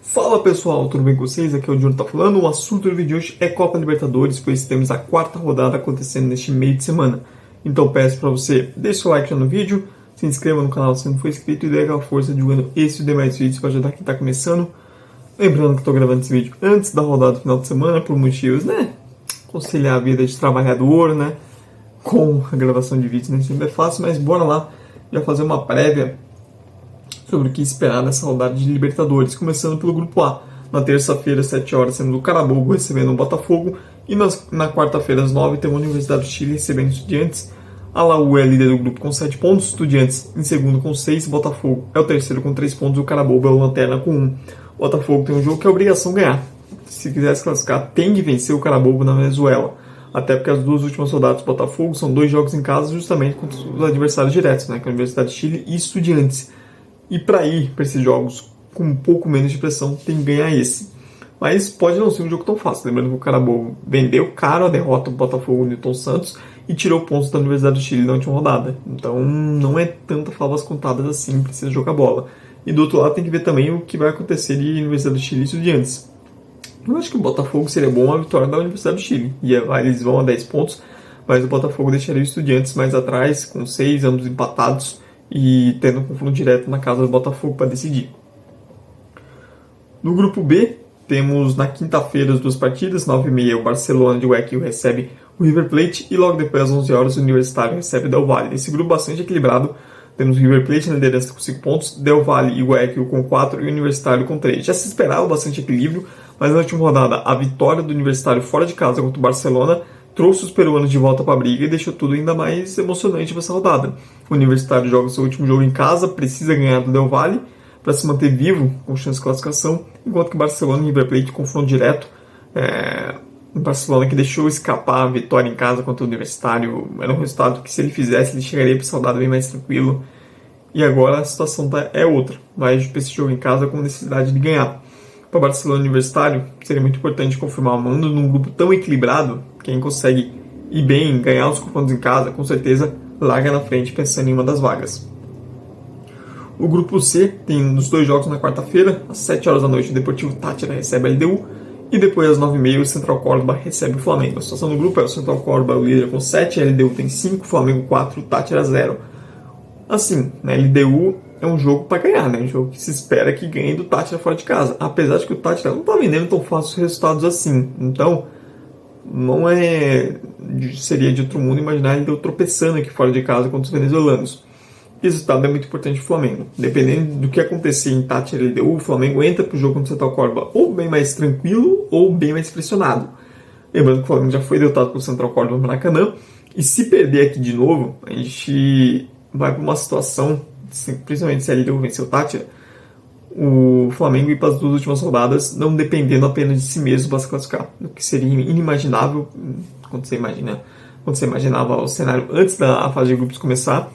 Fala pessoal, tudo bem com vocês? Aqui é o Júnior falando. O assunto do vídeo de hoje é Copa Libertadores, pois temos a quarta rodada acontecendo neste meio de semana. Então peço para você, deixe o like já no vídeo, se inscreva no canal se não for inscrito e dê aquela força divulgando esse e demais vídeos para ajudar quem está começando. Lembrando que estou gravando esse vídeo antes da rodada do final de semana, por motivos, conciliar a vida de trabalhador, com a gravação de vídeos nem sempre é fácil, mas bora lá já fazer uma prévia sobre o que esperar nessa rodada de Libertadores, começando pelo Grupo A. Na terça-feira, às 7 horas, temos o Carabobo recebendo o Botafogo, e na quarta-feira, às 9, temos a Universidade do Chile recebendo Estudiantes. A Laú é líder do grupo com 7 pontos, Estudiantes em segundo com 6, Botafogo é o terceiro com 3 pontos, o Carabobo é o lanterna com 1. O Botafogo tem um jogo que é obrigação ganhar. Se quiser se classificar, tem que vencer o Carabobo na Venezuela. Até porque as duas últimas rodadas do Botafogo são 2 jogos em casa justamente contra os adversários diretos, que é a Universidade do Chile e Estudiantes. E para ir para esses jogos com um pouco menos de pressão, tem que ganhar esse. Mas pode não ser um jogo tão fácil. Lembrando que o Carabobo vendeu caro a derrota do Botafogo no Newton Santos e tirou pontos da Universidade do Chile na última rodada. Então não é tanta favas contadas assim, precisa jogar bola. E do outro lado tem que ver também o que vai acontecer de Universidade do Chile e Estudiantes. Eu acho que o Botafogo seria bom a vitória da Universidade do Chile. Eles vão a 10 pontos, mas o Botafogo deixaria os Estudiantes mais atrás, com 6, ambos empatados, e tendo um confronto direto na casa do Botafogo para decidir. No grupo B, temos na quinta-feira as duas partidas, 9h30 o Barcelona de Guayaquil recebe o River Plate e logo depois às 11 horas o Universitário recebe o Del Valle. Esse grupo bastante equilibrado, temos o River Plate na liderança com 5 pontos, Del Valle e Guayaquil com 4 e o Universitário com 3. Já se esperava bastante equilíbrio, mas na última rodada a vitória do Universitário fora de casa contra o Barcelona trouxe os peruanos de volta para a briga e deixou tudo ainda mais emocionante para essa rodada. O Universitário joga seu último jogo em casa, precisa ganhar do Del Valle para se manter vivo com chance de classificação, enquanto que Barcelona e River Plate confronto direto. O Barcelona que deixou escapar a vitória em casa contra o Universitário era um resultado que, se ele fizesse, ele chegaria para essa rodada bem mais tranquilo. E agora a situação é outra, vai para esse jogo em casa com necessidade de ganhar. Para Barcelona Universitário, seria muito importante confirmar o mando num grupo tão equilibrado. Quem consegue ir bem, ganhar os confrontos em casa, com certeza larga na frente pensando em uma das vagas. O grupo C tem os 2 jogos na quarta-feira, às 7 horas da noite o Deportivo Táchira recebe a LDU e depois às 9h30 o Central Córdoba recebe o Flamengo. A situação do grupo é o Central Córdoba é o líder com 7, a LDU tem 5, Flamengo 4, Táchira 0. Assim, na LDU é um jogo para ganhar, um jogo que se espera que ganhe do Táchira fora de casa, apesar de que o Táchira não está vendendo tão fácil os resultados assim. Então não seria de outro mundo imaginar ele tropeçando aqui fora de casa contra os venezuelanos. Esse resultado é muito importante para o Flamengo. Dependendo do que acontecer em Táchira e LDU, o Flamengo entra para o jogo contra o Central Córdoba ou bem mais tranquilo ou bem mais pressionado. Lembrando que o Flamengo já foi derrotado pelo Central Córdoba no Maracanã, e se perder aqui de novo, a gente vai para uma situação, principalmente se a LDU vencer o Táchira, o Flamengo ir para as 2 últimas rodadas não dependendo apenas de si mesmo para se classificar, o que seria inimaginável quando você imaginava o cenário antes da fase de grupos começar,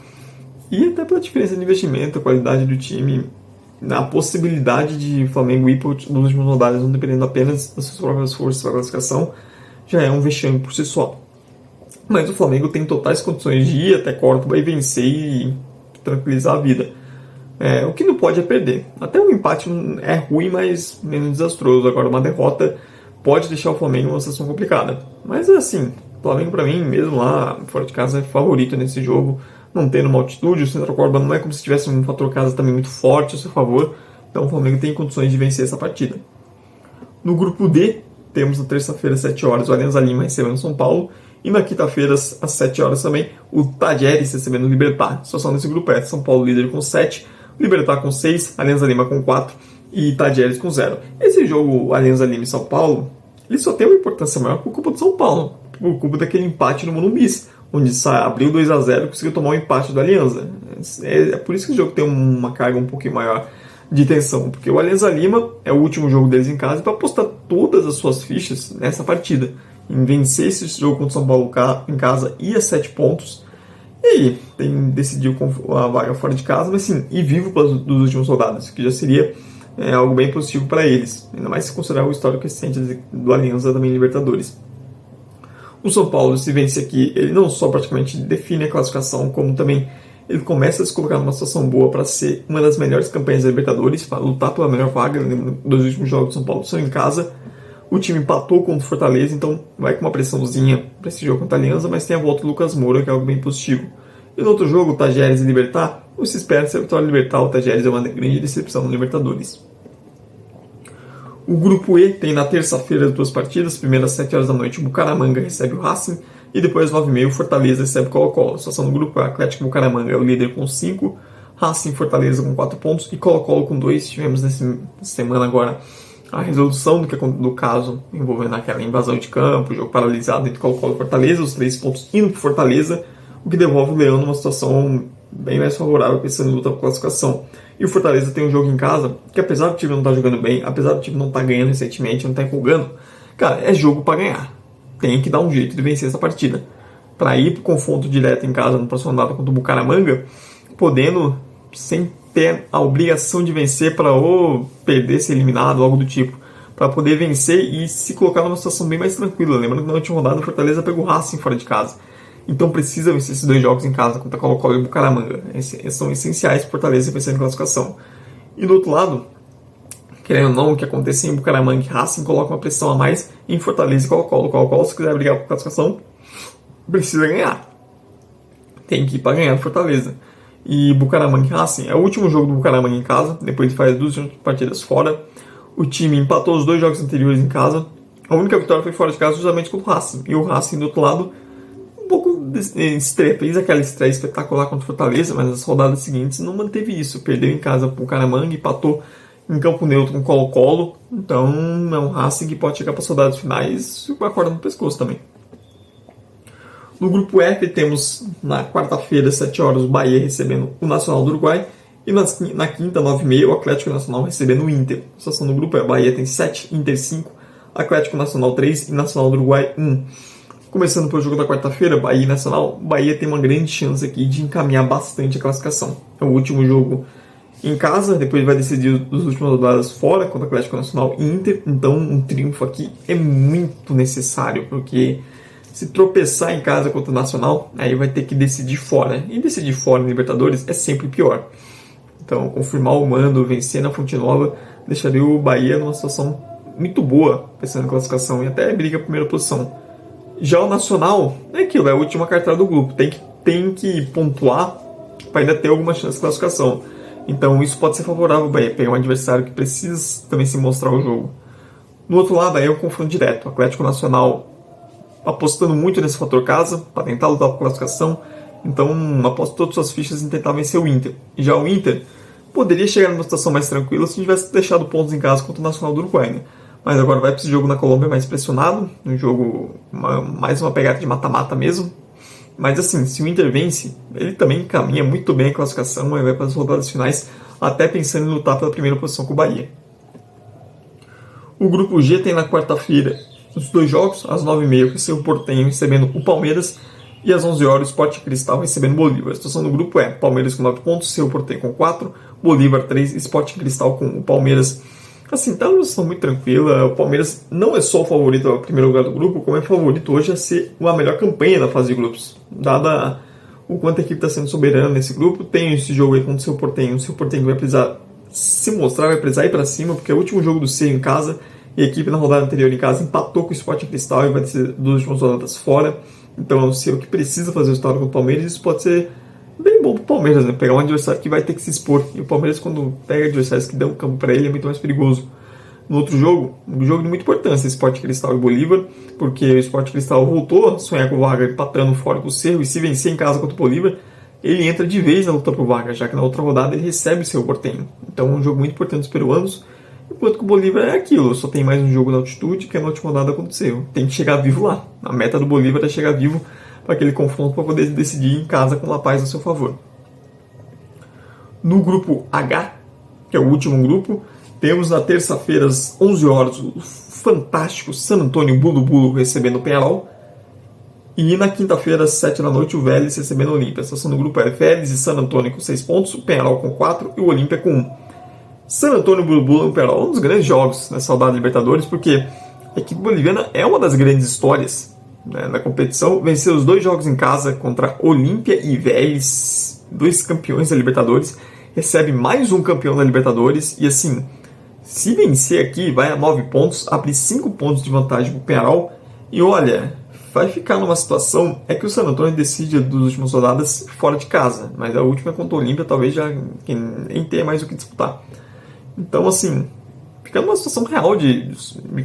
e até pela diferença de investimento, a qualidade do time, a possibilidade de o Flamengo ir para as 2 últimas rodadas não dependendo apenas das suas próprias forças para a classificação, já é um vexame por si só. Mas o Flamengo tem totais condições de ir até Córdoba e vencer e tranquilizar a vida. O que não pode é perder. Até o empate é ruim, mas menos desastroso. Agora, uma derrota pode deixar o Flamengo em uma situação complicada. Mas assim, o Flamengo, para mim, mesmo lá fora de casa, é favorito nesse jogo. Não tendo uma altitude, o Central Córdoba não é como se tivesse um fator casa também muito forte a seu favor. Então o Flamengo tem condições de vencer essa partida. No grupo D, temos na terça-feira, às 7 horas, o Alianza Lima recebendo o São Paulo. E na quinta-feira, às 7 horas também, o Tajeres recebendo o Libertad. A situação desse grupo é São Paulo líder com 7, Libertad com 6, Alianza Lima com 4 e Tajeres com 0. Esse jogo, Alianza Lima e São Paulo, ele só tem uma importância maior por culpa do São Paulo, por culpa daquele empate no Morumbi, onde abriu 2-0 e conseguiu tomar um empate do Alianza. É por isso que o jogo tem uma carga um pouquinho maior de tensão, porque o Alianza Lima é o último jogo deles em casa e para apostar todas as suas fichas nessa partida, em vencer esse jogo contra o São Paulo em casa e a 7 pontos, e aí decidiu a vaga fora de casa, mas sim, e vivo dos últimos rodadas, que já seria algo bem positivo para eles, ainda mais se considerar o histórico recente do Alianza também em Libertadores. O São Paulo, se vence aqui, ele não só praticamente define a classificação, como também ele começa a se colocar numa situação boa para ser uma das melhores campanhas da Libertadores, para lutar pela melhor vaga. Dos últimos jogos de São Paulo são em casa. O time empatou contra o Fortaleza, então vai com uma pressãozinha para esse jogo contra a Alianza, mas tem a volta do Lucas Moura, que é algo bem positivo. E no outro jogo, o Tajeres e Libertad, o se espera ser a vitória do Libertad. O Tajeres é uma grande decepção no Libertadores. O grupo E tem na terça-feira as duas partidas. Primeiro às 7 horas da noite, o Bucaramanga recebe o Racing. E depois às 9h30, o Fortaleza recebe o Colo-Colo. A situação do grupo é o Atlético Bucaramanga é o líder com 5, Racing Fortaleza com 4 pontos e Colo-Colo com 2. Tivemos nessa semana agora a resolução do caso envolvendo aquela invasão de campo, jogo paralisado entre Colo-Colo e Fortaleza, os 3 pontos indo para Fortaleza, o que devolve o Leão numa situação bem mais favorável, pensando em luta por classificação. E o Fortaleza tem um jogo em casa, que apesar do time não estar jogando bem, apesar do time não estar ganhando recentemente, não estar empolgando, cara, é jogo para ganhar. Tem que dar um jeito de vencer essa partida. Para ir para o confronto direto em casa no próximo rodada contra o Bucaramanga, podendo, sem ter a obrigação de vencer para ou perder, ser eliminado, algo do tipo, para poder vencer e se colocar numa situação bem mais tranquila. Lembrando que na última rodada o Fortaleza pegou o Racing fora de casa. Então precisa vencer esses 2 jogos em casa contra Colo-Colo e Bucaramanga. Esses são essenciais para o Fortaleza vencer a classificação. E do outro lado, querendo ou não, o que acontece em Bucaramanga e Racing coloca uma pressão a mais em Fortaleza e Colo-Colo. Colo-Colo, se quiser brigar por classificação, precisa ganhar. Tem que ir para ganhar do Fortaleza. E Bucaramanga e Racing é o último jogo do Bucaramanga em casa, depois de fazer 2 partidas fora. O time empatou os 2 jogos anteriores em casa. A única vitória foi fora de casa justamente contra o Racing. E o Racing, do outro lado, um pouco fez aquela estreia espetacular contra o Fortaleza, mas nas rodadas seguintes não manteve isso. Perdeu em casa para o Bucaramanga, empatou em campo neutro com o Colo-Colo. Então é um Racing que pode chegar para as rodadas finais com a corda no pescoço também. No grupo F temos na quarta-feira, às 7 horas, o Bahia recebendo o Nacional do Uruguai. E na quinta, 9h30, o Atlético Nacional recebendo o Inter. A situação do grupo é: Bahia tem 7, Inter 5, Atlético Nacional 3 e Nacional do Uruguai 1. Começando pelo jogo da quarta-feira, Bahia e Nacional, Bahia tem uma grande chance aqui de encaminhar bastante a classificação. É o último jogo em casa, depois vai decidir as últimas rodadas fora, contra Atlético Nacional e Inter. Então um triunfo aqui é muito necessário, porque se tropeçar em casa contra o Nacional, aí vai ter que decidir fora. E decidir fora em Libertadores é sempre pior. Então, confirmar o mando, vencer na Fonte Nova, deixaria o Bahia numa situação muito boa, pensando em classificação, e até briga a primeira posição. Já o Nacional, é aquilo, é a última cartada do grupo. Tem que pontuar para ainda ter alguma chance de classificação. Então, isso pode ser favorável ao Bahia, pegar um adversário que precisa também se mostrar o jogo. No outro lado, aí é o confronto direto. O Atlético Nacional apostando muito nesse fator casa, para tentar lutar por classificação. Então, aposto todas as suas fichas em tentar vencer o Inter. E já o Inter poderia chegar numa situação mais tranquila se tivesse deixado pontos em casa contra o Nacional do Uruguai, né? Mas agora vai para esse jogo na Colômbia mais pressionado, um jogo, mais uma pegada de mata-mata mesmo. Mas assim, se o Inter vence, ele também caminha muito bem a classificação e vai para as rodadas finais, até pensando em lutar pela primeira posição com o Bahia. O grupo G tem na quarta-feira os 2 jogos, às 9h30, o seu Porteño recebendo o Palmeiras, e às 11 horas o Sport Cristal recebendo o Bolívar. A situação do grupo é Palmeiras com 9 pontos, seu Porteño com 4, Bolívar 3 e Sport Cristal com o Palmeiras. Assim, tá uma situação muito tranquila. O Palmeiras não é só o favorito ao primeiro lugar do grupo, como é favorito hoje a ser a melhor campanha da fase de grupos. Dada o quanto a equipe está sendo soberana nesse grupo, tem esse jogo aí contra o seu Porteño. O seu Porteño vai precisar se mostrar, vai precisar ir para cima, porque é o último jogo do C em casa, e a equipe na rodada anterior em casa empatou com o Sport Cristal e vai ser 2 últimas rodadas fora. Então é o seu que precisa fazer o resultado com o Palmeiras, e isso pode ser bem bom pro Palmeiras, né? Pegar um adversário que vai ter que se expor. E o Palmeiras, quando pega adversários que dão campo para ele, é muito mais perigoso. No outro jogo, um jogo de muita importância, Sport Cristal e Bolívar, porque o Sport Cristal voltou a sonhar com o vaga empatando fora com o Cerro, e se vencer em casa contra o Bolívar, ele entra de vez na luta por vaga, já que na outra rodada ele recebe o seu Porteño. Então é um jogo muito importante dos peruanos, enquanto que o Bolívar é aquilo, só tem mais um jogo na altitude, que é na última rodada contra o Cerro. Tem que chegar vivo lá. A meta do Bolívar é chegar vivo para aquele confronto, para poder decidir em casa com La Paz a seu favor. No grupo H, que é o último grupo, temos na terça-feira às 11 horas o fantástico San Antonio Bulu recebendo o Peñarol, e na quinta-feira às 7 da noite o Vélez recebendo o Olímpia. A situação do grupo é Vélez e San Antonio com 6 pontos, o Peñarol com 4 e o Olímpia com 1. San Antonio Bulu e Peñarol, um dos grandes jogos nessa rodada da Libertadores, porque a equipe boliviana é uma das grandes histórias, né, na competição. Venceu os 2 jogos em casa contra Olímpia e Vélez. dois campeões da Libertadores, recebe mais um campeão da Libertadores, e assim, se vencer aqui, vai a 9 pontos, abre 5 pontos de vantagem para o Penharol, e olha, vai ficar numa situação, é que o San Antonio decide das últimas rodadas fora de casa, mas a última contra o Olímpia talvez já nem tenha mais o que disputar. Então assim, fica numa situação real de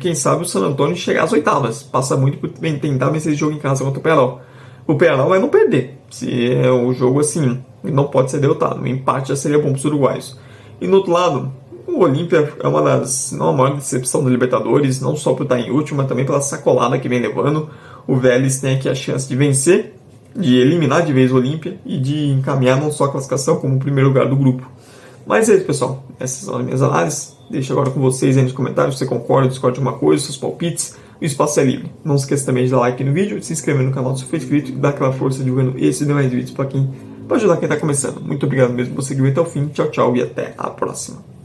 quem sabe o San Antonio chegar às oitavas, passa muito por tentar vencer esse jogo em casa contra o Penharol. O Penharol vai não perder, se é o jogo assim, não pode ser derrotado, o empate já seria bom para os uruguaios. E no outro lado, o Olímpia é uma das, não a maior decepção da Libertadores, não só por estar em último, mas também pela sacolada que vem levando. O Vélez tem aqui a chance de vencer, de eliminar de vez o Olímpia e de encaminhar não só a classificação, como o primeiro lugar do grupo. Mas é isso, pessoal. Essas são as minhas análises. Deixo agora com vocês aí nos comentários se você concorda, discorda de alguma coisa, seus palpites. O espaço é livre. Não se esqueça também de dar like no vídeo, de se inscrever no canal se for inscrito e dar aquela força divulgando esse e demais vídeos para ajudar quem está começando. Muito obrigado mesmo por você que veio até o fim. Tchau, tchau e até a próxima.